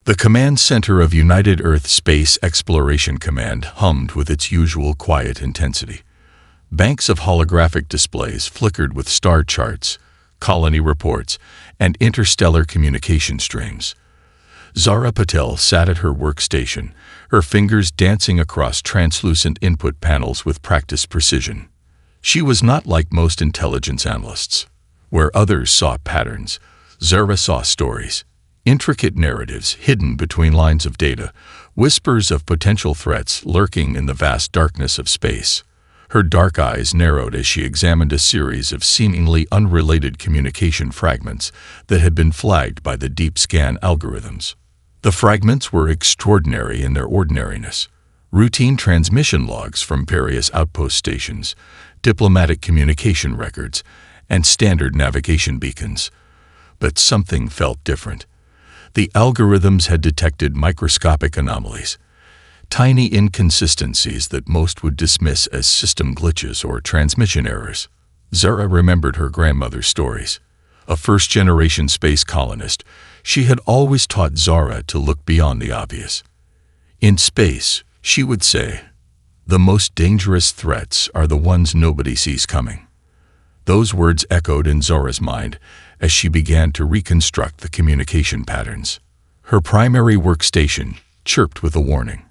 The command center of United Earth Space Exploration Command hummed with its usual quiet intensity. Banks of holographic displays flickered with star charts, colony reports, and interstellar communication streams. Zara Patel sat at her workstation, her fingers dancing across translucent input panels with practiced precision. She was not like most intelligence analysts. Where others saw patterns, Zara saw stories, intricate narratives hidden between lines of data, whispers of potential threats lurking in the vast darkness of space. Her dark eyes narrowed as she examined a series of seemingly unrelated communication fragments that had been flagged by the deep scan algorithms. The fragments were extraordinary in their ordinariness. Routine transmission logs from various outpost stations, diplomatic communication records, and standard navigation beacons. But something felt different. The algorithms had detected microscopic anomalies, tiny inconsistencies that most would dismiss as system glitches or transmission errors. Zara remembered her grandmother's stories. A first-generation space colonist, she had always taught Zara to look beyond the obvious. In space, she would say, "The most dangerous threats are the ones nobody sees coming." Those words echoed in Zara's mind as she began to reconstruct the communication patterns. Her primary workstation chirped with a warning.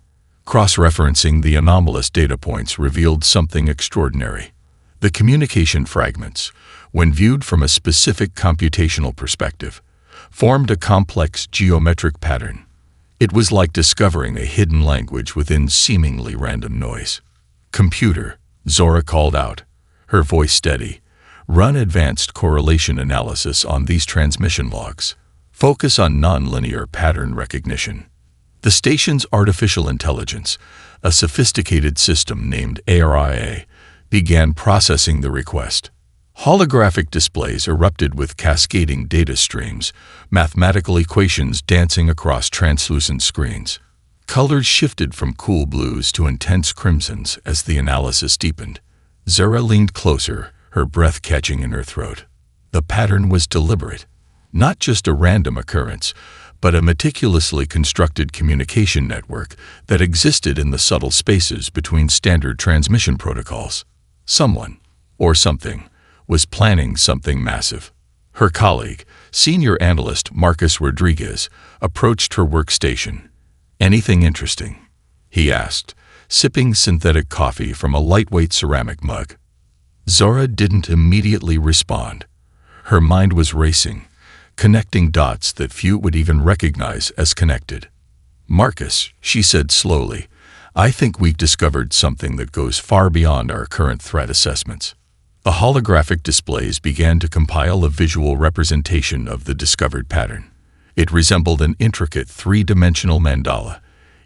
Cross-referencing the anomalous data points revealed something extraordinary. The communication fragments, when viewed from a specific computational perspective, formed a complex geometric pattern. It was like discovering a hidden language within seemingly random noise. "Computer," Zora called out, her voice steady. "Run advanced correlation analysis on these transmission logs. Focus on nonlinear pattern recognition." The station's artificial intelligence, a sophisticated system named ARIA, began processing the request. Holographic displays erupted with cascading data streams, mathematical equations dancing across translucent screens. Colors shifted from cool blues to intense crimsons as the analysis deepened. Zara leaned closer, her breath catching in her throat. The pattern was deliberate, not just a random occurrence, but a meticulously constructed communication network that existed in the subtle spaces between standard transmission protocols. Someone, or something, was planning something massive. Her colleague, senior analyst Marcus Rodriguez, approached her workstation. "Anything interesting?" he asked, sipping synthetic coffee from a lightweight ceramic mug. Zora didn't immediately respond. Her mind was racing, connecting dots that few would even recognize as connected. "Marcus," she said slowly, "I think we've discovered something that goes far beyond our current threat assessments." The holographic displays began to compile a visual representation of the discovered pattern. It resembled an intricate three-dimensional mandala,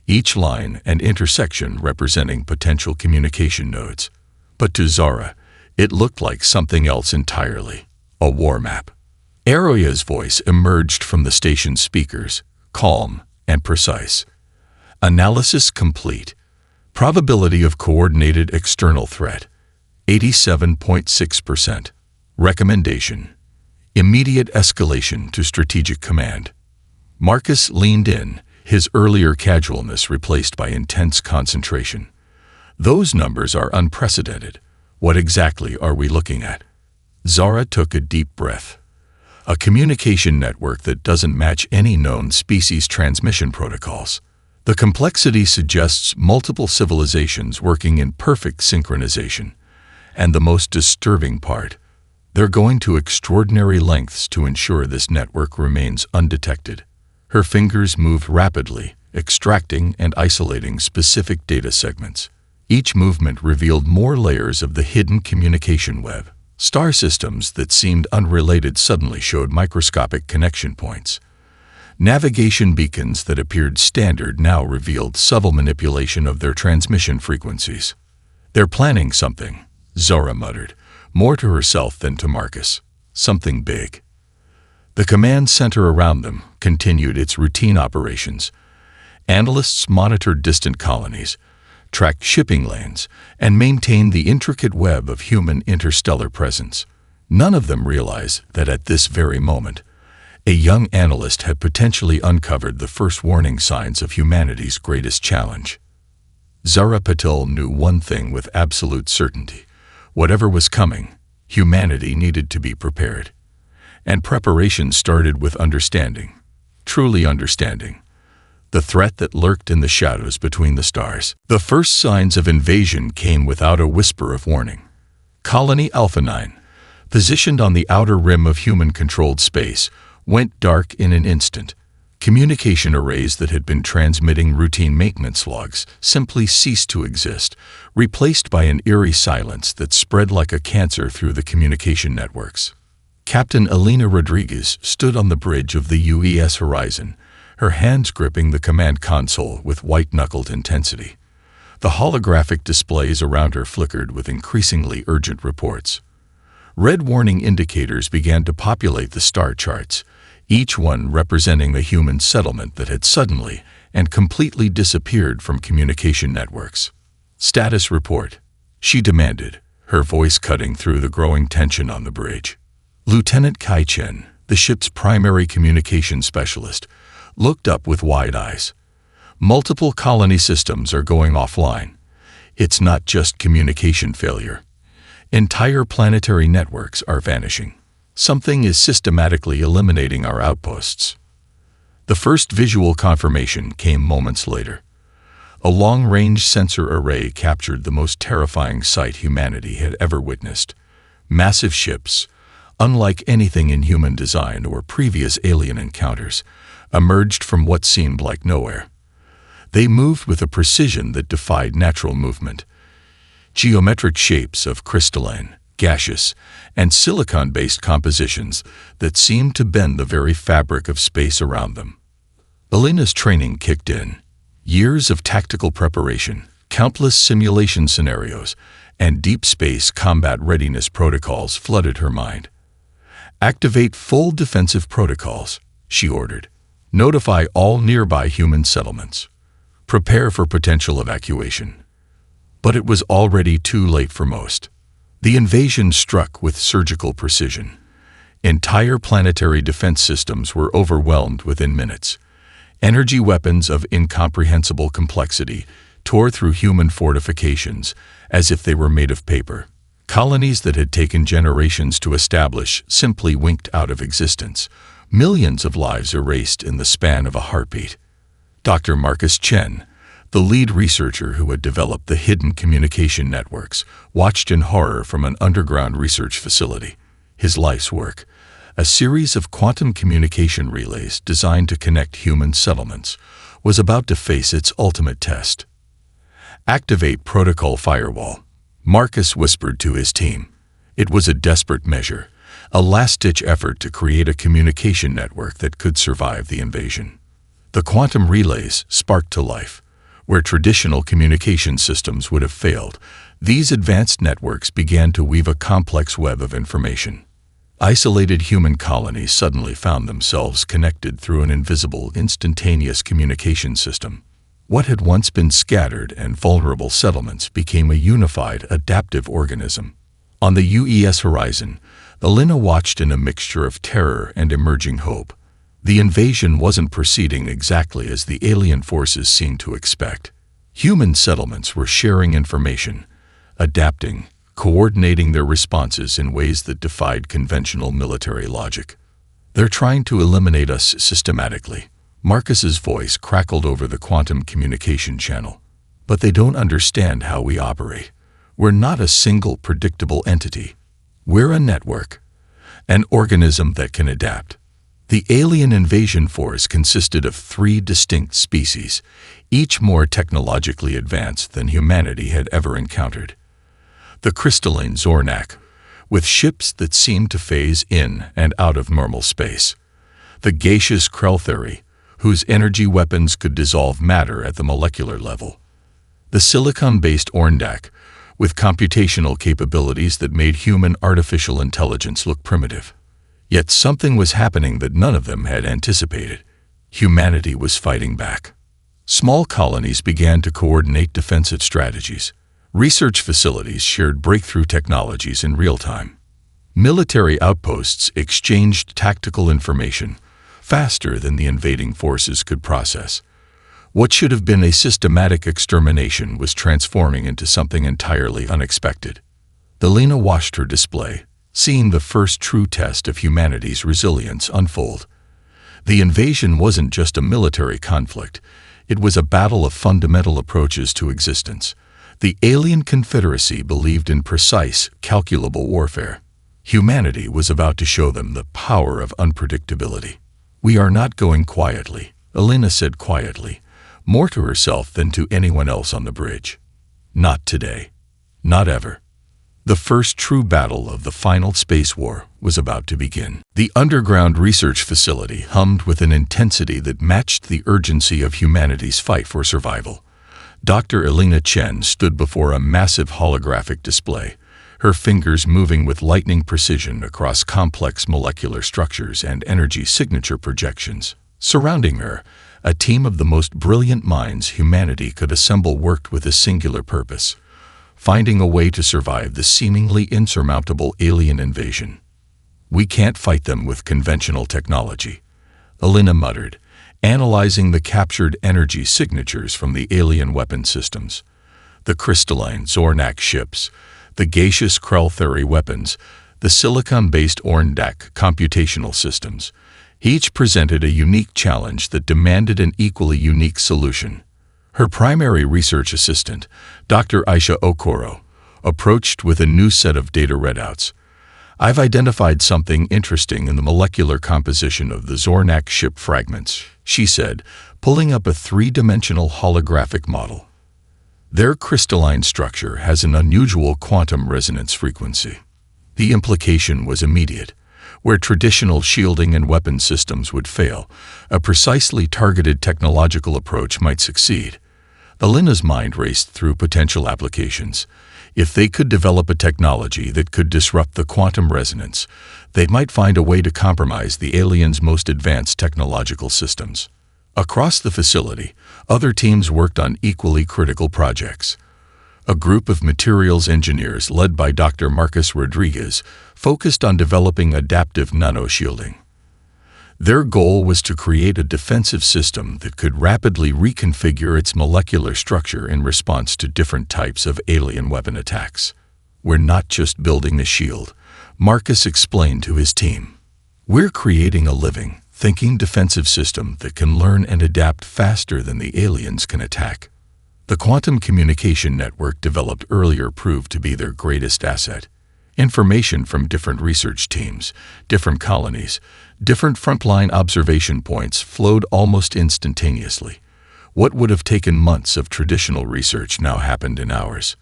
each line and intersection representing potential communication nodes. But to Zara, it looked like something else entirely, a war map. Aria's voice emerged from the station's speakers, calm and precise. "Analysis complete. Probability of coordinated external threat, 87.6%. Recommendation: immediate escalation to strategic command." Marcus leaned in, his earlier casualness replaced by intense concentration. "Those numbers are unprecedented. What exactly are we looking at?" Zara took a deep breath. "A communication network that doesn't match any known species transmission protocols. The complexity suggests multiple civilizations working in perfect synchronization. And the most disturbing part, they're going to extraordinary lengths to ensure this network remains undetected." Her fingers moved rapidly, extracting and isolating specific data segments. Each movement revealed more layers of the hidden communication web. Star systems that seemed unrelated suddenly showed microscopic connection points. Navigation beacons that appeared standard now revealed subtle manipulation of their transmission frequencies. "They're planning something," Zora muttered, more to herself than to Marcus. "Something big." The command center around them continued its routine operations. Analysts monitored distant colonies, tracked shipping lanes, and maintained the intricate web of human interstellar presence. None of them realized that at this very moment, A young analyst had potentially uncovered the first warning signs of humanity's greatest challenge. Zara Patil knew one thing with absolute certainty. Whatever was coming, humanity needed to be prepared. And preparation started with understanding, truly understanding, the threat that lurked in the shadows between the stars. The first signs of invasion came without a whisper of warning. Colony Alpha 9, positioned on the outer rim of human-controlled space, went dark in an instant. Communication arrays that had been transmitting routine maintenance logs simply ceased to exist, replaced by an eerie silence that spread like a cancer through the communication networks. Captain Elena Rodriguez stood on the bridge of the UES Horizon, her hands gripping the command console with white-knuckled intensity. The holographic displays around her flickered with increasingly urgent reports. Red warning indicators began to populate the star charts, each one representing the human settlement that had suddenly and completely disappeared from communication networks. "Status report," she demanded, her voice cutting through the growing tension on the bridge. Lieutenant Kai Chen, the ship's primary communication specialist, looked up with wide eyes. "Multiple colony systems are going offline. It's not just communication failure. Entire planetary networks are vanishing. Something is systematically eliminating our outposts." The first visual confirmation came moments later. A long-range sensor array captured the most terrifying sight humanity had ever witnessed. Massive ships, unlike anything in human design or previous alien encounters, emerged from what seemed like nowhere. They moved with a precision that defied natural movement. Geometric shapes of crystalline, gaseous, and silicon-based compositions that seemed to bend the very fabric of space around them. Elena's training kicked in. Years of tactical preparation, countless simulation scenarios, and deep space combat readiness protocols flooded her mind. "Activate full defensive protocols," she ordered. "Notify all nearby human settlements. Prepare for potential evacuation." But it was already too late for most. The invasion struck with surgical precision. Entire planetary defense systems were overwhelmed within minutes. Energy weapons of incomprehensible complexity tore through human fortifications as if they were made of paper. Colonies that had taken generations to establish simply winked out of existence. Millions of lives erased in the span of a heartbeat. Dr. Marcus Chen, the lead researcher who had developed the hidden communication networks, watched in horror from an underground research facility. His life's work, a series of quantum communication relays designed to connect human settlements, was about to face its ultimate test. "Activate protocol firewall," Marcus whispered to his team. It was a desperate measure, a last-ditch effort to create a communication network that could survive the invasion. The quantum relays sparked to life. Where traditional communication systems would have failed, these advanced networks began to weave a complex web of information. Isolated human colonies suddenly found themselves connected through an invisible, instantaneous communication system. What had once been scattered and vulnerable settlements became a unified, adaptive organism. On the UES horizon, Elena watched in a mixture of terror and emerging hope. The invasion wasn't proceeding exactly as the alien forces seemed to expect. Human settlements were sharing information, adapting, coordinating their responses in ways that defied conventional military logic. "They're trying to eliminate us systematically," Marcus's voice crackled over the quantum communication channel. "But they don't understand how we operate. We're not a single predictable entity. We're a network, an organism that can adapt." The alien invasion force consisted of 3 distinct species, each more technologically advanced than humanity had ever encountered. The crystalline Zornak, with ships that seemed to phase in and out of normal space. The gaseous Kreltheri, whose energy weapons could dissolve matter at the molecular level. The silicon-based Orndak, with computational capabilities that made human artificial intelligence look primitive. Yet something was happening that none of them had anticipated. Humanity was fighting back. Small colonies began to coordinate defensive strategies. Research facilities shared breakthrough technologies in real time. Military outposts exchanged tactical information, faster than the invading forces could process. What should have been a systematic extermination was transforming into something entirely unexpected. Alina watched her display, seeing the first true test of humanity's resilience unfold. The invasion wasn't just a military conflict, it was a battle of fundamental approaches to existence. The alien confederacy believed in precise, calculable warfare. Humanity was about to show them the power of unpredictability. "We are not going quietly," Alina said quietly, more to herself than to anyone else on the bridge. "Not today. Not ever." The first true battle of the final space war was about to begin. The underground research facility hummed with an intensity that matched the urgency of humanity's fight for survival. Dr. Elena Chen stood before a massive holographic display, her fingers moving with lightning precision across complex molecular structures and energy signature projections. Surrounding her, a team of the most brilliant minds humanity could assemble worked with a singular purpose: finding a way to survive the seemingly insurmountable alien invasion. "We can't fight them with conventional technology," Alina muttered, analyzing the captured energy signatures from the alien weapon systems. The crystalline Zornak ships, the gaseous Krell-Theri weapons, the silicon-based Orndak computational systems, each presented a unique challenge that demanded an equally unique solution. Her primary research assistant, Dr. Aisha Okoro, approached with a new set of data readouts. "I've identified something interesting in the molecular composition of the Zornak ship fragments," she said, pulling up a three-dimensional holographic model. "Their crystalline structure has an unusual quantum resonance frequency." The implication was immediate. Where traditional shielding and weapon systems would fail, a precisely targeted technological approach might succeed. Alina's mind raced through potential applications. If they could develop a technology that could disrupt the quantum resonance, they might find a way to compromise the aliens' most advanced technological systems. Across the facility, other teams worked on equally critical projects. A group of materials engineers led by Dr. Marcus Rodriguez focused on developing adaptive nanoshielding. Their goal was to create a defensive system that could rapidly reconfigure its molecular structure in response to different types of alien weapon attacks. "We're not just building a shield," Marcus explained to his team. "We're creating a living, thinking defensive system that can learn and adapt faster than the aliens can attack." The quantum communication network developed earlier proved to be their greatest asset. Information from different research teams, different colonies, different frontline observation points flowed almost instantaneously. What would have taken months of traditional research now happened in hours.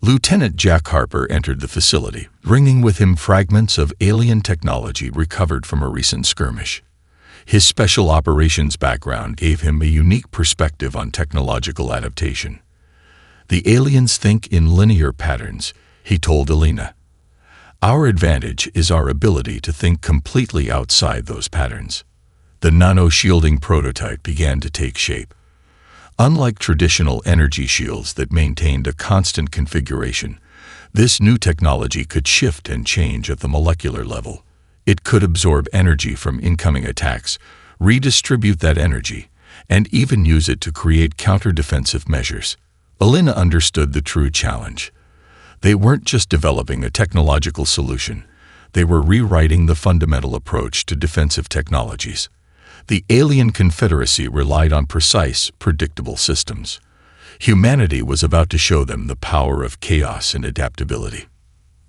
Lieutenant Jack Harper entered the facility, bringing with him fragments of alien technology recovered from a recent skirmish. His special operations background gave him a unique perspective on technological adaptation. "The aliens think in linear patterns," he told Alina. "Our advantage is our ability to think completely outside those patterns." The nano-shielding prototype began to take shape. Unlike traditional energy shields that maintained a constant configuration, this new technology could shift and change at the molecular level. It could absorb energy from incoming attacks, redistribute that energy, and even use it to create counter-defensive measures. Alina understood the true challenge. They weren't just developing a technological solution, they were rewriting the fundamental approach to defensive technologies. The alien confederacy relied on precise, predictable systems. Humanity was about to show them the power of chaos and adaptability.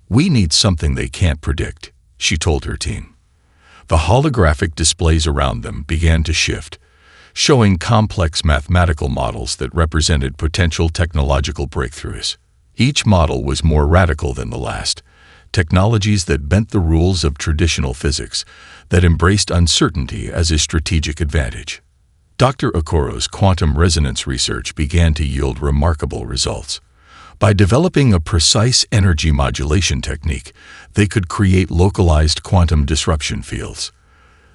"We need something they can't predict," she told her team. The holographic displays around them began to shift, showing complex mathematical models that represented potential technological breakthroughs. Each model was more radical than the last, technologies that bent the rules of traditional physics, that embraced uncertainty as a strategic advantage. Dr. Okoro's quantum resonance research began to yield remarkable results. By developing a precise energy modulation technique, they could create localized quantum disruption fields.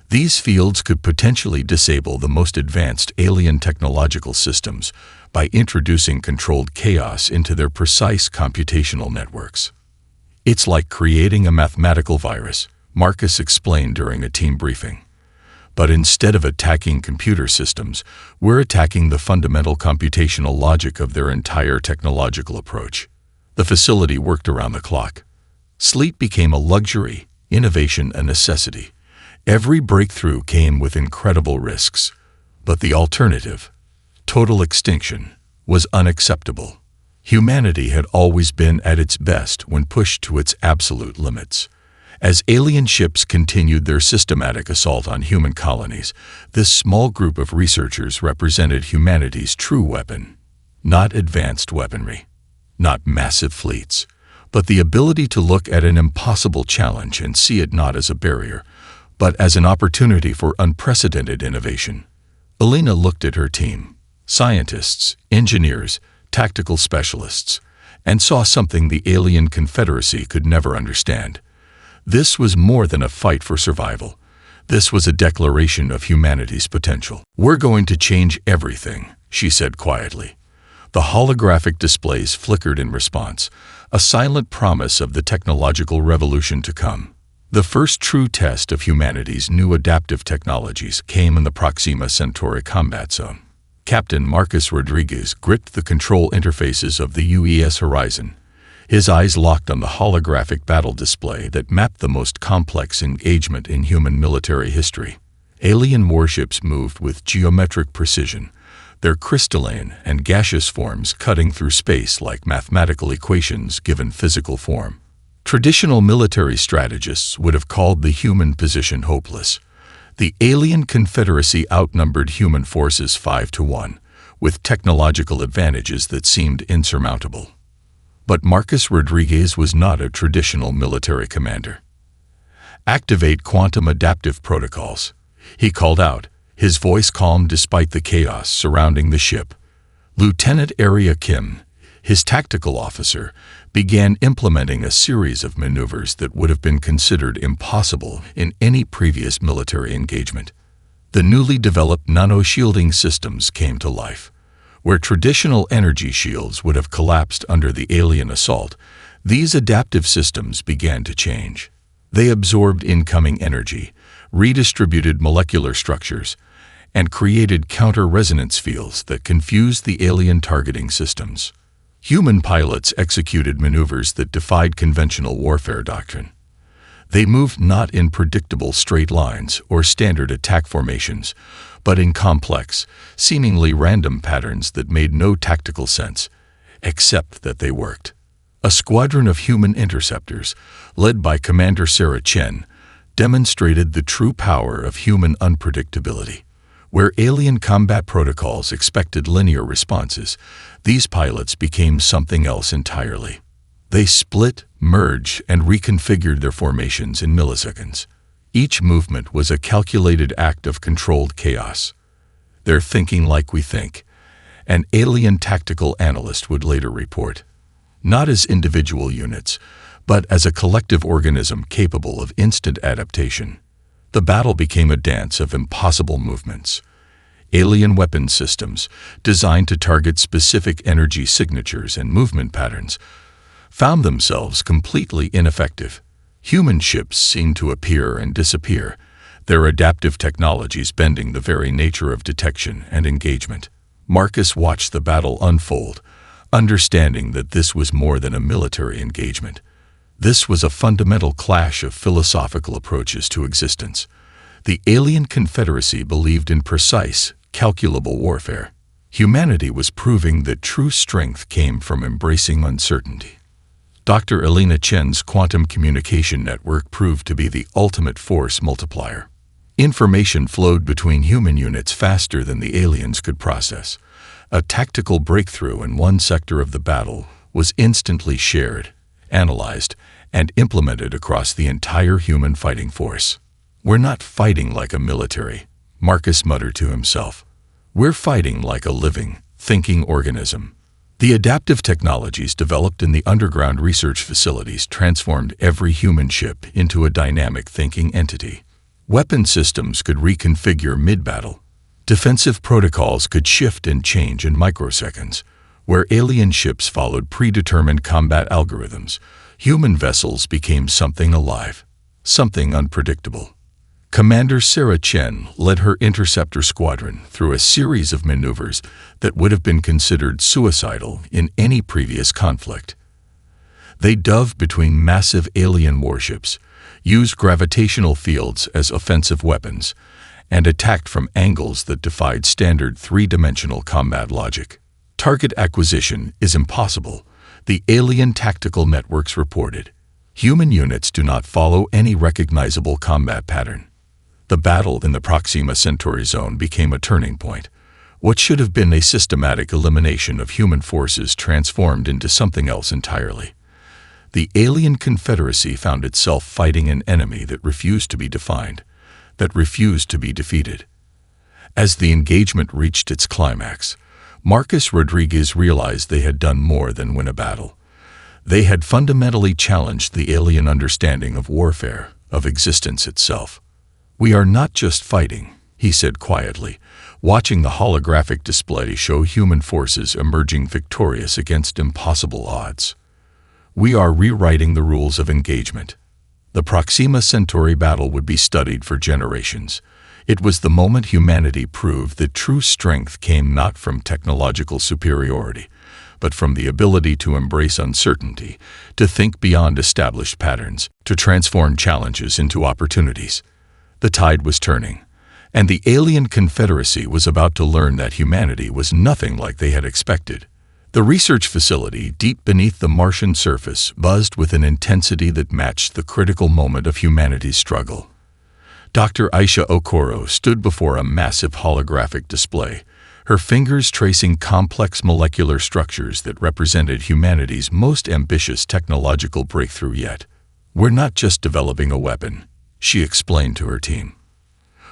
These fields could potentially disable the most advanced alien technological systems by introducing controlled chaos into their precise computational networks. "It's like creating a mathematical virus," Marcus explained during a team briefing. But instead of attacking computer systems, we're attacking the fundamental computational logic of their entire technological approach. The facility worked around the clock. Sleep became a luxury, innovation a necessity. Every breakthrough came with incredible risks. But the alternative, total extinction, was unacceptable. Humanity had always been at its best when pushed to its absolute limits. As alien ships continued their systematic assault on human colonies, this small group of researchers represented humanity's true weapon. Not advanced weaponry, not massive fleets, but the ability to look at an impossible challenge and see it not as a barrier, but as an opportunity for unprecedented innovation. Alina looked at her team, scientists, engineers, tactical specialists, and saw something the alien Confederacy could never understand. This was more than a fight for survival. This was a declaration of humanity's potential. "We're going to change everything," she said quietly. The holographic displays flickered in response, a silent promise of the technological revolution to come. The first true test of humanity's new adaptive technologies came in the Proxima Centauri combat zone. Captain Marcus Rodriguez gripped the control interfaces of the UES Horizon. His eyes locked on the holographic battle display that mapped the most complex engagement in human military history. Alien warships moved with geometric precision, their crystalline and gaseous forms cutting through space like mathematical equations given physical form. Traditional military strategists would have called the human position hopeless. The alien Confederacy outnumbered human forces 5-1, with technological advantages that seemed insurmountable. But Marcus Rodriguez was not a traditional military commander. "Activate quantum adaptive protocols," he called out, his voice calm despite the chaos surrounding the ship. Lieutenant Arya Kim, his tactical officer, began implementing a series of maneuvers that would have been considered impossible in any previous military engagement. The newly developed nano-shielding systems came to life. Where traditional energy shields would have collapsed under the alien assault, these adaptive systems began to change. They absorbed incoming energy, redistributed molecular structures, and created counter-resonance fields that confused the alien targeting systems. Human pilots executed maneuvers that defied conventional warfare doctrine. They moved not in predictable straight lines or standard attack formations, but in complex, seemingly random patterns that made no tactical sense, except that they worked. A squadron of human interceptors, led by Commander Sarah Chen, demonstrated the true power of human unpredictability. Where alien combat protocols expected linear responses, these pilots became something else entirely. They split, merged, and reconfigured their formations in milliseconds. Each movement was a calculated act of controlled chaos. "They're thinking like we think," an alien tactical analyst would later report. Not as individual units, but as a collective organism capable of instant adaptation. The battle became a dance of impossible movements. Alien weapon systems, designed to target specific energy signatures and movement patterns, found themselves completely ineffective. Human ships seemed to appear and disappear, their adaptive technologies bending the very nature of detection and engagement. Marcus watched the battle unfold, understanding that this was more than a military engagement. This was a fundamental clash of philosophical approaches to existence. The alien Confederacy believed in precise, calculable warfare. Humanity was proving that true strength came from embracing uncertainty. Dr. Alina Chen's quantum communication network proved to be the ultimate force multiplier. Information flowed between human units faster than the aliens could process. A tactical breakthrough in one sector of the battle was instantly shared, analyzed, and implemented across the entire human fighting force. "We're not fighting like a military," Marcus muttered to himself. "We're fighting like a living, thinking organism." The adaptive technologies developed in the underground research facilities transformed every human ship into a dynamic thinking entity. Weapon systems could reconfigure mid-battle. Defensive protocols could shift and change in microseconds. Where alien ships followed predetermined combat algorithms, human vessels became something alive, something unpredictable. Commander Sarah Chen led her interceptor squadron through a series of maneuvers that would have been considered suicidal in any previous conflict. They dove between massive alien warships, used gravitational fields as offensive weapons, and attacked from angles that defied standard three-dimensional combat logic. Target acquisition is impossible, the alien tactical networks reported. Human units do not follow any recognizable combat pattern. The battle in the Proxima Centauri zone became a turning point. What should have been a systematic elimination of human forces transformed into something else entirely. The alien confederacy found itself fighting an enemy that refused to be defined, that refused to be defeated. As the engagement reached its climax, Marcus Rodriguez realized they had done more than win a battle. They had fundamentally challenged the alien understanding of warfare, of existence itself. "We are not just fighting," he said quietly, watching the holographic display show human forces emerging victorious against impossible odds. "We are rewriting the rules of engagement." The Proxima Centauri battle would be studied for generations. It was the moment humanity proved that true strength came not from technological superiority, but from the ability to embrace uncertainty, to think beyond established patterns, to transform challenges into opportunities. The tide was turning, and the alien confederacy was about to learn that humanity was nothing like they had expected. The research facility deep beneath the Martian surface buzzed with an intensity that matched the critical moment of humanity's struggle. Dr. Aisha Okoro stood before a massive holographic display, her fingers tracing complex molecular structures that represented humanity's most ambitious technological breakthrough yet. "We're not just developing a weapon," she explained to her team.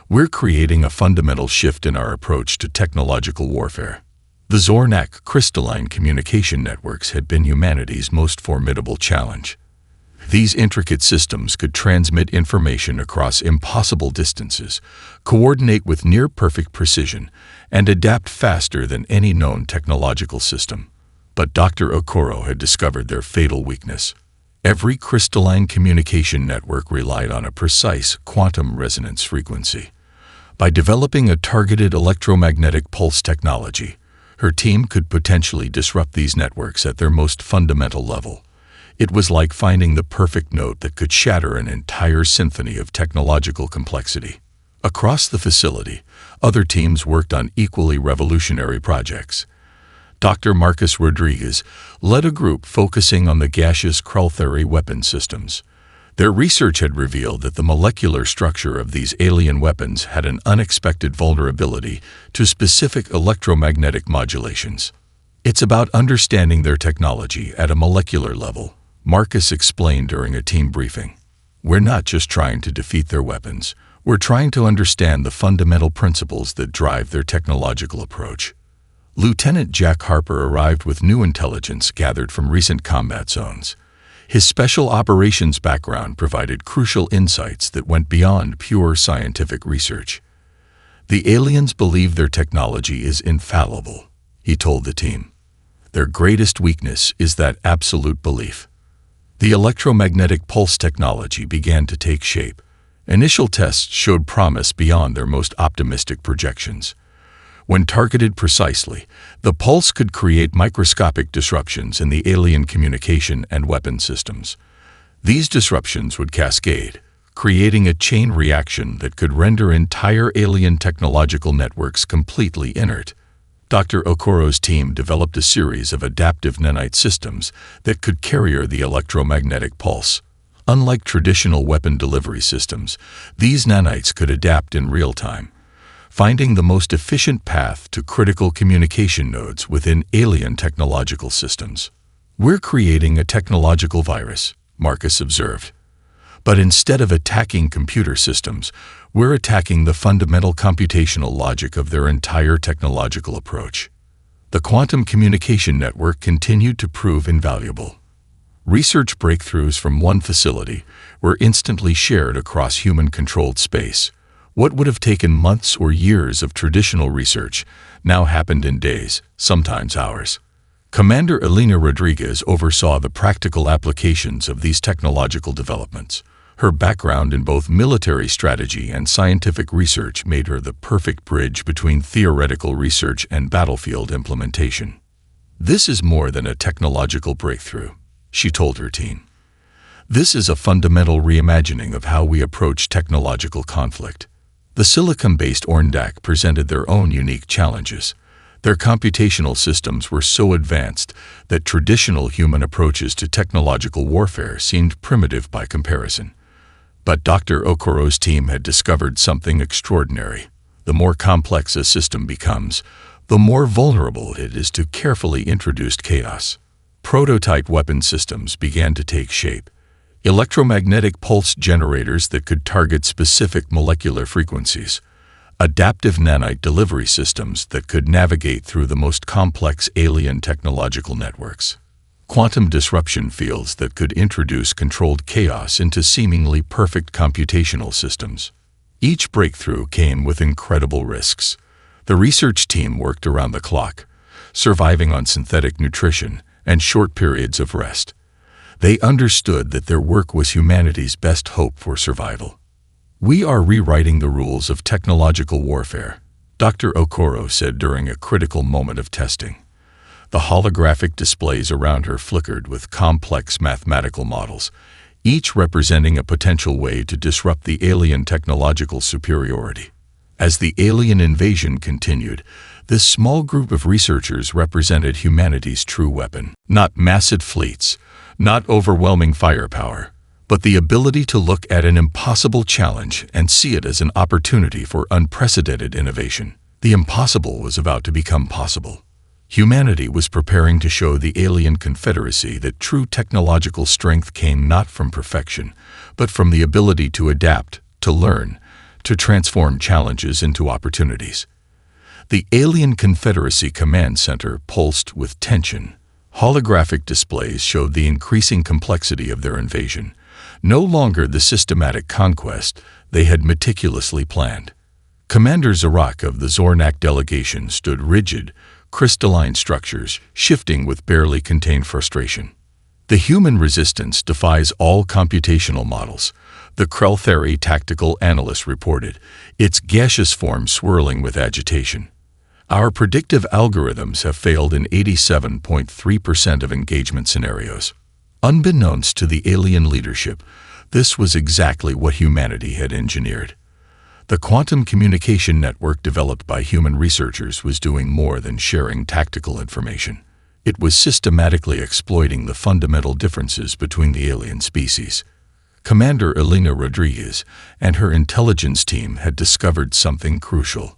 "We're creating a fundamental shift in our approach to technological warfare." The Zornak crystalline communication networks had been humanity's most formidable challenge. These intricate systems could transmit information across impossible distances, coordinate with near-perfect precision, and adapt faster than any known technological system. But Dr. Okoro had discovered their fatal weakness. Every crystalline communication network relied on a precise quantum resonance frequency. By developing a targeted electromagnetic pulse technology, her team could potentially disrupt these networks at their most fundamental level. It was like finding the perfect note that could shatter an entire symphony of technological complexity. Across the facility, other teams worked on equally revolutionary projects. Dr. Marcus Rodriguez led a group focusing on the gaseous Krell-Theory weapon systems. Their research had revealed that the molecular structure of these alien weapons had an unexpected vulnerability to specific electromagnetic modulations. "It's about understanding their technology at a molecular level," Marcus explained during a team briefing. "We're not just trying to defeat their weapons. We're trying to understand the fundamental principles that drive their technological approach." Lieutenant Jack Harper arrived with new intelligence gathered from recent combat zones. His special operations background provided crucial insights that went beyond pure scientific research. "The aliens believe their technology is infallible," he told the team. "Their greatest weakness is that absolute belief." The electromagnetic pulse technology began to take shape. Initial tests showed promise beyond their most optimistic projections. When targeted precisely, the pulse could create microscopic disruptions in the alien communication and weapon systems. These disruptions would cascade, creating a chain reaction that could render entire alien technological networks completely inert. Dr. Okoro's team developed a series of adaptive nanite systems that could carry the electromagnetic pulse. Unlike traditional weapon delivery systems, these nanites could adapt in real time, finding the most efficient path to critical communication nodes within alien technological systems. "We're creating a technological virus," Marcus observed. "But instead of attacking computer systems, we're attacking the fundamental computational logic of their entire technological approach." The quantum communication network continued to prove invaluable. Research breakthroughs from one facility were instantly shared across human-controlled space. What would have taken months or years of traditional research now happened in days, sometimes hours. Commander Elena Rodriguez oversaw the practical applications of these technological developments. Her background in both military strategy and scientific research made her the perfect bridge between theoretical research and battlefield implementation. "This is more than a technological breakthrough," she told her team. "This is a fundamental reimagining of how we approach technological conflict." The silicon-based Orndak presented their own unique challenges. Their computational systems were so advanced that traditional human approaches to technological warfare seemed primitive by comparison. But Dr. Okoro's team had discovered something extraordinary. The more complex a system becomes, the more vulnerable it is to carefully introduced chaos. Prototype weapon systems began to take shape. Electromagnetic pulse generators that could target specific molecular frequencies. Adaptive nanite delivery systems that could navigate through the most complex alien technological networks. Quantum disruption fields that could introduce controlled chaos into seemingly perfect computational systems. Each breakthrough came with incredible risks. The research team worked around the clock, surviving on synthetic nutrition and short periods of rest. They understood that their work was humanity's best hope for survival. "We are rewriting the rules of technological warfare," Dr. Okoro said during a critical moment of testing. The holographic displays around her flickered with complex mathematical models, each representing a potential way to disrupt the alien technological superiority. As the alien invasion continued, this small group of researchers represented humanity's true weapon. Not massive fleets, not overwhelming firepower, but the ability to look at an impossible challenge and see it as an opportunity for unprecedented innovation. The impossible was about to become possible. Humanity was preparing to show the alien confederacy that true technological strength came not from perfection, but from the ability to adapt, to learn, to transform challenges into opportunities. The Alien Confederacy Command Center pulsed with tension. Holographic displays showed the increasing complexity of their invasion, no longer the systematic conquest they had meticulously planned. Commander Zarak of the Zornak delegation stood rigid, crystalline structures shifting with barely contained frustration. "The human resistance defies all computational models," the Krell-Theri tactical analyst reported, its gaseous form swirling with agitation. "Our predictive algorithms have failed in 87.3% of engagement scenarios." Unbeknownst to the alien leadership, this was exactly what humanity had engineered. The quantum communication network developed by human researchers was doing more than sharing tactical information. It was systematically exploiting the fundamental differences between the alien species. Commander Elena Rodriguez and her intelligence team had discovered something crucial.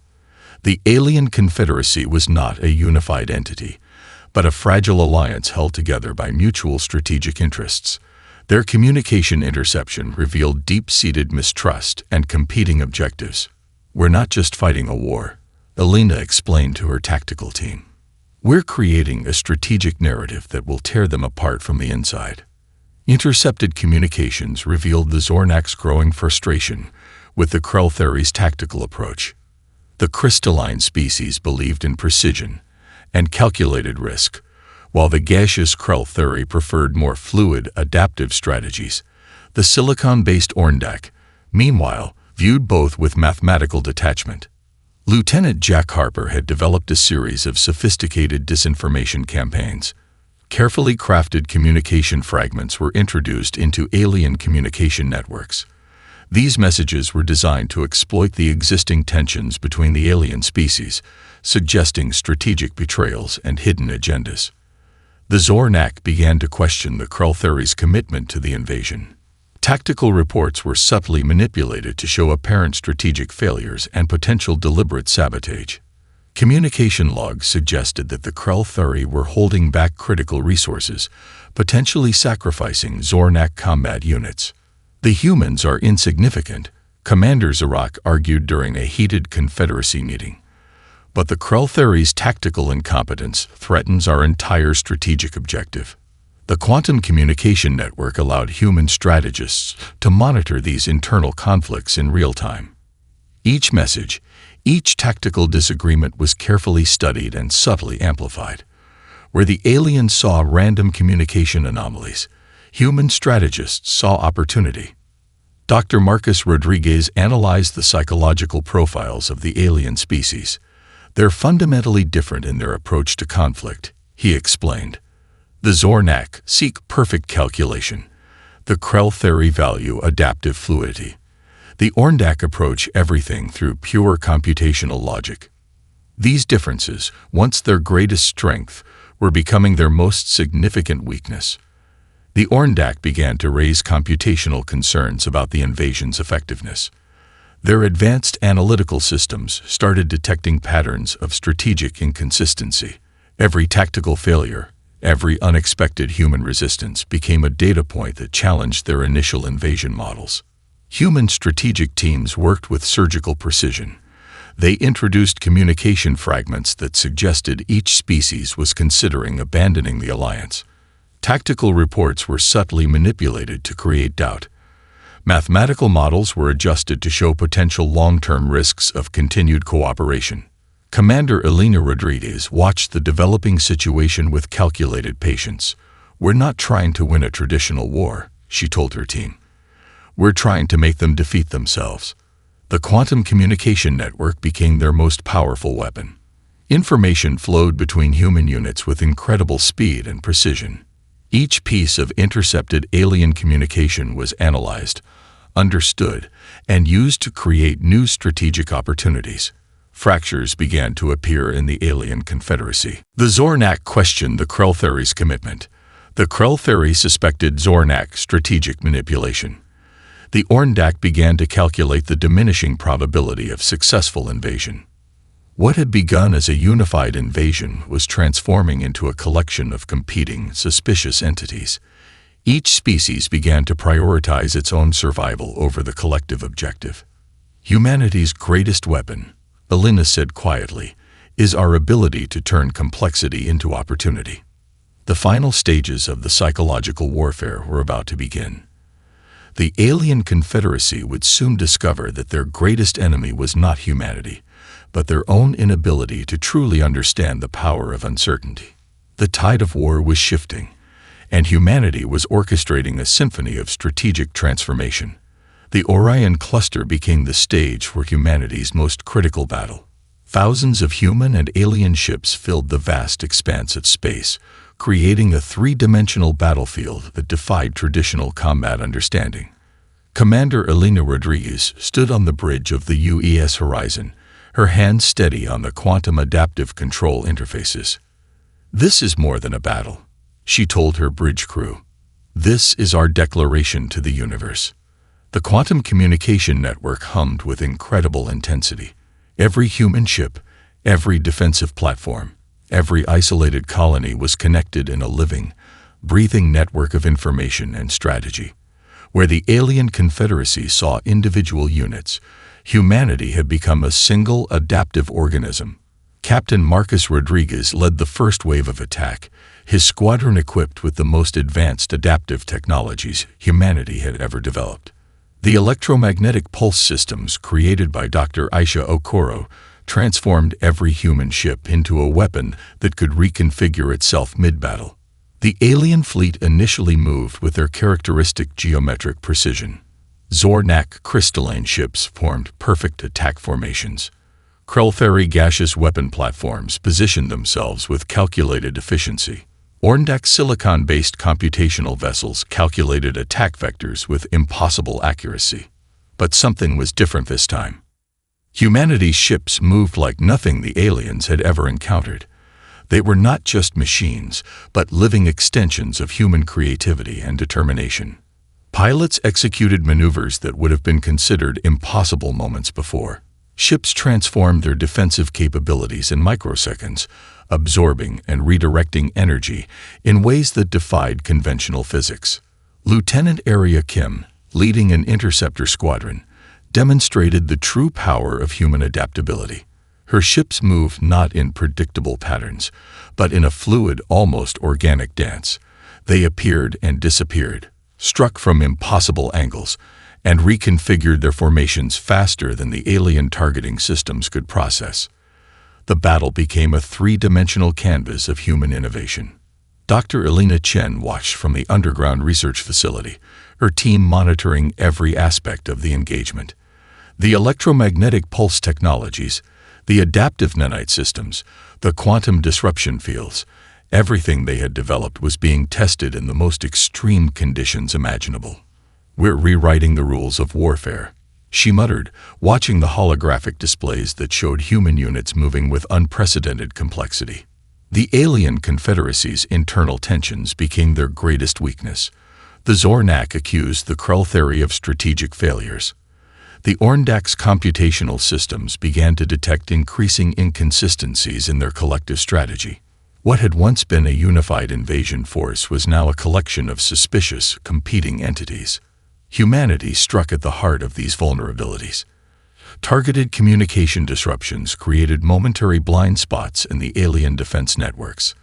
The Alien Confederacy was not a unified entity, but a fragile alliance held together by mutual strategic interests. Their communication interception revealed deep-seated mistrust and competing objectives. "We're not just fighting a war," Elena explained to her tactical team. "We're creating a strategic narrative that will tear them apart from the inside." Intercepted communications revealed the Zornak's growing frustration with the Krell-Theri's tactical approach. The crystalline species believed in precision and calculated risk, while the gaseous Krell-Theri preferred more fluid, adaptive strategies. The silicon-based Orndak, meanwhile, viewed both with mathematical detachment. Lieutenant Jack Harper had developed a series of sophisticated disinformation campaigns. Carefully crafted communication fragments were introduced into alien communication networks. These messages were designed to exploit the existing tensions between the alien species, suggesting strategic betrayals and hidden agendas. The Zornak began to question the Krell-Theri's commitment to the invasion. Tactical reports were subtly manipulated to show apparent strategic failures and potential deliberate sabotage. Communication logs suggested that the Krell-Theri were holding back critical resources, potentially sacrificing Zornak combat units. "The humans are insignificant," Commander Zarak argued during a heated Confederacy meeting. "But the Krell-Theri's tactical incompetence threatens our entire strategic objective." The quantum communication network allowed human strategists to monitor these internal conflicts in real time. Each message, each tactical disagreement was carefully studied and subtly amplified. Where the aliens saw random communication anomalies, human strategists saw opportunity. Dr. Marcus Rodriguez analyzed the psychological profiles of the alien species. They're fundamentally different in their approach to conflict, he explained. The Zornak seek perfect calculation. The Krell-Theri value adaptive fluidity. The Orndak approach everything through pure computational logic. These differences, once their greatest strength, were becoming their most significant weakness. The Orndak began to raise computational concerns about the invasion's effectiveness. Their advanced analytical systems started detecting patterns of strategic inconsistency. Every tactical failure, every unexpected human resistance became a data point that challenged their initial invasion models. Human strategic teams worked with surgical precision. They introduced communication fragments that suggested each species was considering abandoning the alliance. Tactical reports were subtly manipulated to create doubt. Mathematical models were adjusted to show potential long-term risks of continued cooperation. Commander Elena Rodriguez watched the developing situation with calculated patience. "We're not trying to win a traditional war," she told her team. "We're trying to make them defeat themselves." The quantum communication network became their most powerful weapon. Information flowed between human units with incredible speed and precision. Each piece of intercepted alien communication was analyzed, understood, and used to create new strategic opportunities. Fractures began to appear in the alien confederacy. The Zornak questioned the Krell-Theri's commitment. The Krell-Theri suspected Zornak strategic manipulation. The Orndak began to calculate the diminishing probability of successful invasion. What had begun as a unified invasion was transforming into a collection of competing, suspicious entities. Each species began to prioritize its own survival over the collective objective. Humanity's greatest weapon, Elena said quietly, is our ability to turn complexity into opportunity. The final stages of the psychological warfare were about to begin. The alien confederacy would soon discover that their greatest enemy was not humanity, but their own inability to truly understand the power of uncertainty. The tide of war was shifting, and humanity was orchestrating a symphony of strategic transformation. The Orion cluster became the stage for humanity's most critical battle. Thousands of human and alien ships filled the vast expanse of space, creating a three-dimensional battlefield that defied traditional combat understanding. Commander Elena Rodriguez stood on the bridge of the UES horizon, her hands steady on the quantum adaptive control interfaces. "This is more than a battle," she told her bridge crew. "This is our declaration to the universe." The quantum communication network hummed with incredible intensity. Every human ship, every defensive platform, every isolated colony was connected in a living, breathing network of information and strategy. Where the alien confederacy saw individual units, humanity had become a single adaptive organism. Captain Marcus Rodriguez led the first wave of attack, his squadron equipped with the most advanced adaptive technologies humanity had ever developed. The electromagnetic pulse systems created by Dr. Aisha Okoro transformed every human ship into a weapon that could reconfigure itself mid-battle. The alien fleet initially moved with their characteristic geometric precision. Zornak crystalline ships formed perfect attack formations. Krell-Theri gaseous weapon platforms positioned themselves with calculated efficiency. Orndak silicon-based computational vessels calculated attack vectors with impossible accuracy. But something was different this time. Humanity's ships moved like nothing the aliens had ever encountered. They were not just machines, but living extensions of human creativity and determination. Pilots executed maneuvers that would have been considered impossible moments before. Ships transformed their defensive capabilities in microseconds, absorbing and redirecting energy in ways that defied conventional physics. Lieutenant Aria Kim, leading an interceptor squadron, demonstrated the true power of human adaptability. Her ships moved not in predictable patterns, but in a fluid, almost organic dance. They appeared and disappeared, struck from impossible angles, and reconfigured their formations faster than the alien targeting systems could process. The battle became a three-dimensional canvas of human innovation. Dr. Elena Chen watched from the underground research facility, her team monitoring every aspect of the engagement. The electromagnetic pulse technologies, the adaptive nanite systems, the quantum disruption fields, everything they had developed was being tested in the most extreme conditions imaginable. "We're rewriting the rules of warfare," she muttered, watching the holographic displays that showed human units moving with unprecedented complexity. The alien confederacy's internal tensions became their greatest weakness. The Zornak accused the Krell of strategic failures. The Orndak's computational systems began to detect increasing inconsistencies in their collective strategy. What had once been a unified invasion force was now a collection of suspicious, competing entities. Humanity struck at the heart of these vulnerabilities. Targeted communication disruptions created momentary blind spots in the alien defense networks.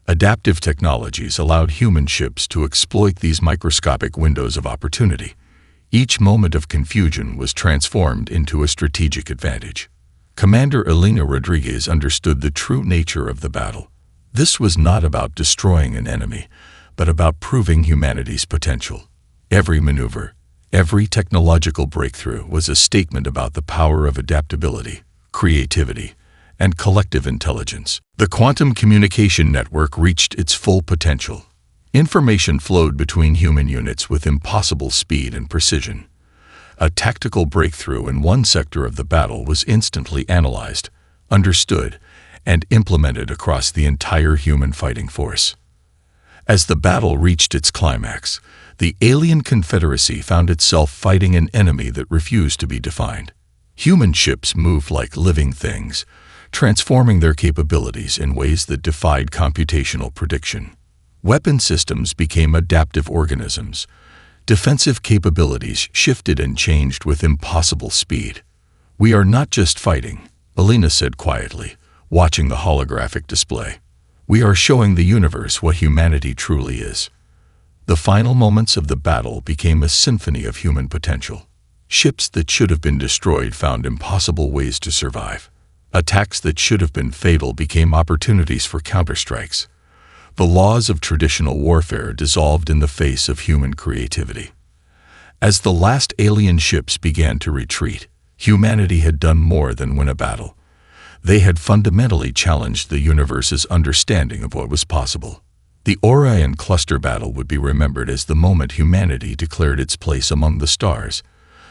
Adaptive technologies allowed human ships to exploit these microscopic windows of opportunity. Each moment of confusion was transformed into a strategic advantage. Commander Elena Rodriguez understood the true nature of the battle. This was not about destroying an enemy, but about proving humanity's potential. Every maneuver, every technological breakthrough was a statement about the power of adaptability, creativity, and collective intelligence. The quantum communication network reached its full potential. Information flowed between human units with impossible speed and precision. A tactical breakthrough in one sector of the battle was instantly analyzed, understood, and implemented across the entire human fighting force. As the battle reached its climax, the alien confederacy found itself fighting an enemy that refused to be defined. Human ships moved like living things, transforming their capabilities in ways that defied computational prediction. Weapon systems became adaptive organisms. Defensive capabilities shifted and changed with impossible speed. "We are not just fighting," Elena said quietly, watching the holographic display. "We are showing the universe what humanity truly is." The final moments of the battle became a symphony of human potential. Ships that should have been destroyed found impossible ways to survive. Attacks that should have been fatal became opportunities for counterstrikes. The laws of traditional warfare dissolved in the face of human creativity. As the last alien ships began to retreat, humanity had done more than win a battle. They had fundamentally challenged the universe's understanding of what was possible. The Orion cluster battle would be remembered as the moment humanity declared its place among the stars,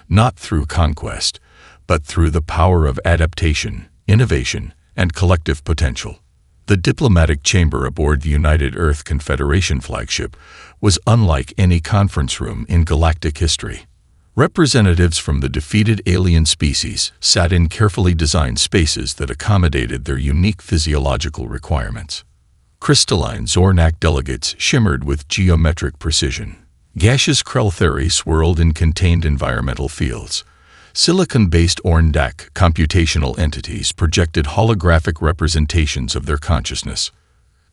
not through conquest, but through the power of adaptation, innovation, and collective potential. The diplomatic chamber aboard the United Earth Confederation flagship was unlike any conference room in galactic history. Representatives from the defeated alien species sat in carefully designed spaces that accommodated their unique physiological requirements. Crystalline Zornak delegates shimmered with geometric precision. Gaseous Krell swirled in contained environmental fields. Silicon-based Orndak computational entities projected holographic representations of their consciousness.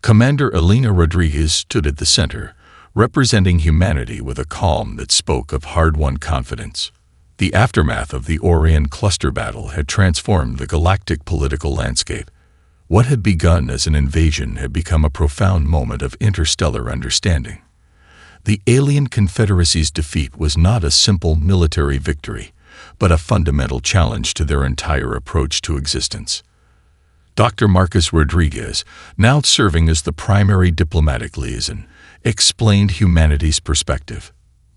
Commander Elena Rodriguez stood at the center, representing humanity with a calm that spoke of hard-won confidence. The aftermath of the Orion cluster battle had transformed the galactic political landscape. What had begun as an invasion had become a profound moment of interstellar understanding. The alien confederacy's defeat was not a simple military victory, but a fundamental challenge to their entire approach to existence. Dr. Marcus Rodriguez, now serving as the primary diplomatic liaison, explained humanity's perspective.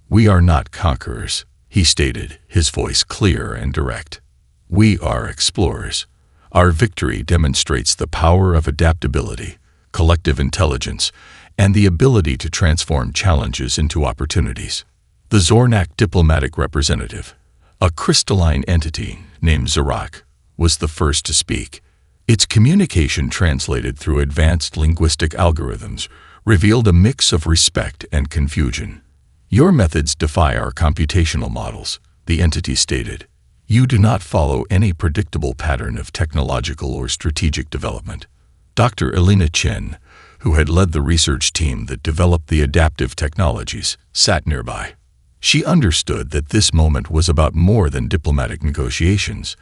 "We are not conquerors," he stated, his voice clear and direct. "We are explorers. Our victory demonstrates the power of adaptability, collective intelligence, and the ability to transform challenges into opportunities." The Zornak diplomatic representative, a crystalline entity named Zorak, was the first to speak. Its communication, translated through advanced linguistic algorithms, revealed a mix of respect and confusion. "Your methods defy our computational models," the entity stated. "You do not follow any predictable pattern of technological or strategic development." Dr. Elena Chen, who had led the research team that developed the adaptive technologies, sat nearby. She understood that this moment was about more than diplomatic negotiations.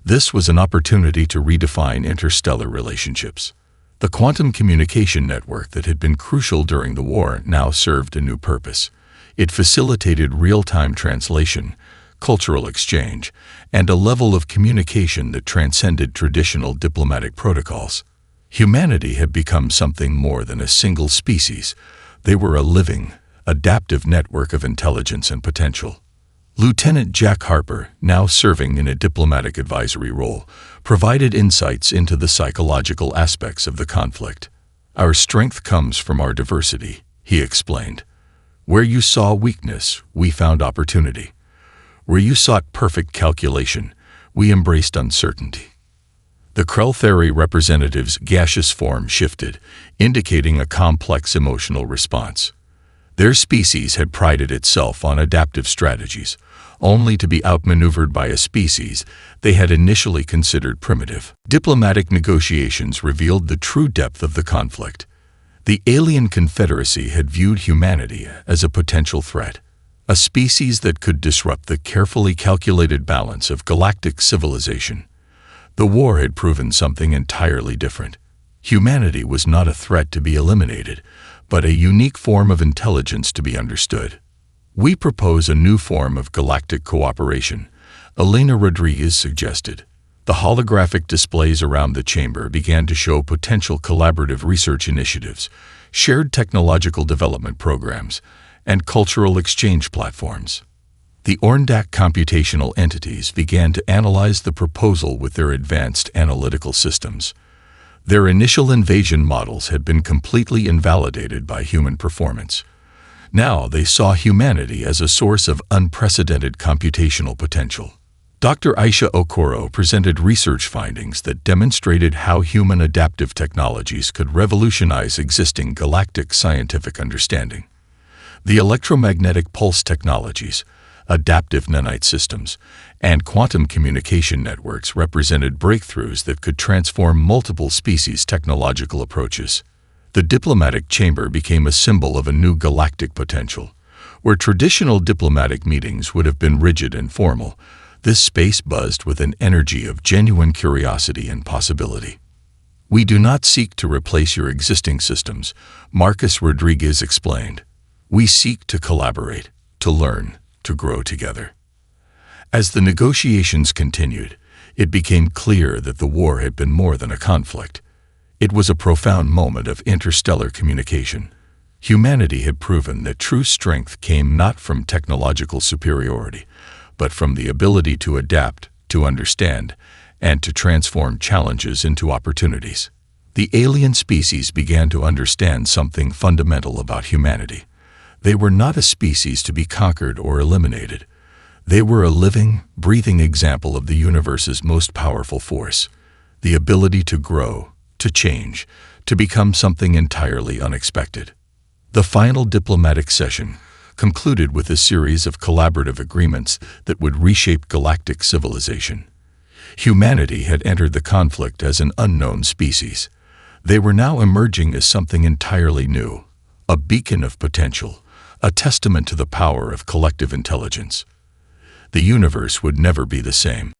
This was an opportunity to redefine interstellar relationships. The quantum communication network that had been crucial during the war now served a new purpose. It facilitated real-time translation, cultural exchange, and a level of communication that transcended traditional diplomatic protocols. Humanity had become something more than a single species. They were a living, adaptive network of intelligence and potential. Lieutenant Jack Harper, now serving in a diplomatic advisory role, provided insights into the psychological aspects of the conflict. "Our strength comes from our diversity," he explained. "Where you saw weakness, we found opportunity. Where you sought perfect calculation, we embraced uncertainty." The Krell-Theory representative's gaseous form shifted, indicating a complex emotional response. Their species had prided itself on adaptive strategies, only to be outmaneuvered by a species they had initially considered primitive. Diplomatic negotiations revealed the true depth of the conflict. The alien confederacy had viewed humanity as a potential threat, a species that could disrupt the carefully calculated balance of galactic civilization. The war had proven something entirely different. Humanity was not a threat to be eliminated, but a unique form of intelligence to be understood. "We propose a new form of galactic cooperation," Elena Rodriguez suggested. The holographic displays around the chamber began to show potential collaborative research initiatives, shared technological development programs, and cultural exchange platforms. The Orndak computational entities began to analyze the proposal with their advanced analytical systems. Their initial invasion models had been completely invalidated by human performance. Now they saw humanity as a source of unprecedented computational potential. Dr. Aisha Okoro presented research findings that demonstrated how human adaptive technologies could revolutionize existing galactic scientific understanding. The electromagnetic pulse technologies, adaptive nanite systems, and quantum communication networks represented breakthroughs that could transform multiple species' technological approaches. The diplomatic chamber became a symbol of a new galactic potential. Where traditional diplomatic meetings would have been rigid and formal, this space buzzed with an energy of genuine curiosity and possibility. "We do not seek to replace your existing systems," Marcus Rodriguez explained. "We seek to collaborate, to learn, to grow together." As the negotiations continued, it became clear that the war had been more than a conflict. It was a profound moment of interstellar communication. Humanity had proven that true strength came not from technological superiority, but from the ability to adapt, to understand, and to transform challenges into opportunities. The alien species began to understand something fundamental about humanity. They were not a species to be conquered or eliminated. They were a living, breathing example of the universe's most powerful force, the ability to grow, to change, to become something entirely unexpected. The final diplomatic session concluded with a series of collaborative agreements that would reshape galactic civilization. Humanity had entered the conflict as an unknown species. They were now emerging as something entirely new, a beacon of potential, a testament to the power of collective intelligence. The universe would never be the same.